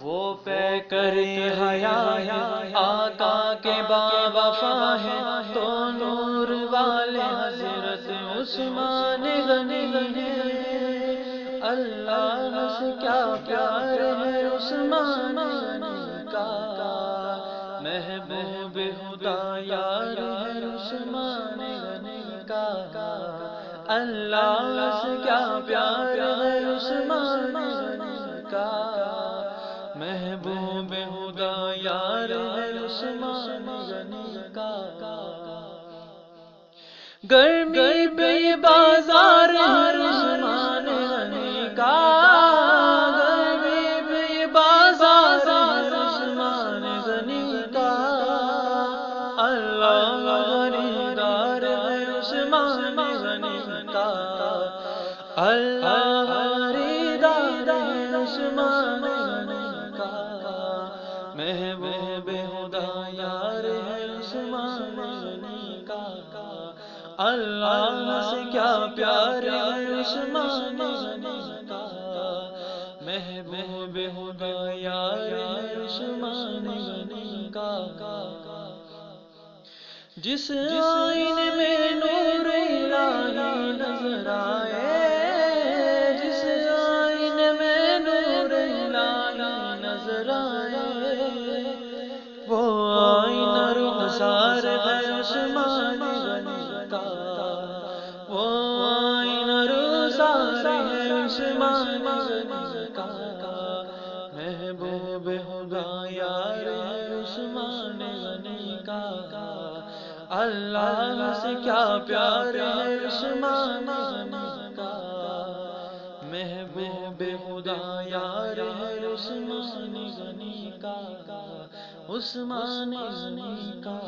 وہ پہ کرے حیا آقا کے باوفا ہے تو نور والے حضرت عثمان غنی ہے۔ اللہ سے کیا پیار ہے عثمان غنی کا، محبوب خدا یار ہے عثمان غنی کا۔ اللہ سے کیا پیار ہے عثمان غنی کا، محبوب خدا یار ہے عثمان غنی کا۔ گرمی پہ بازار ہے عثمان غنی کا، گرمی پہ بازار ہے عثمان غنی کا۔ اللہ خریدار ہے عثمان غنی کا، اللہ خریدار ہے عثمان غنی کا۔ محبوب خدا یار ہے عثمان غنی کا، اللہ سے کیا پیار ہے عثمان غنی کا۔ محبوب خدا یار ہے عثمان غنی کا۔ جس آئینے میں نور الہی نظر آئے، جس آئینے میں نور الہی نظر آئے، وہ آئینہ رخسار ہے عثمان غنی کا، وہ آئینہ رخسار ہے عثمان غنی کا۔ محبوب خدا یار ہے عثمان غنی کا، اللہ سے کیا پیار ہے عثمان غنی کا۔ محبوب خدا یار ہے عثمان غنی کا، عثمان غنی کا۔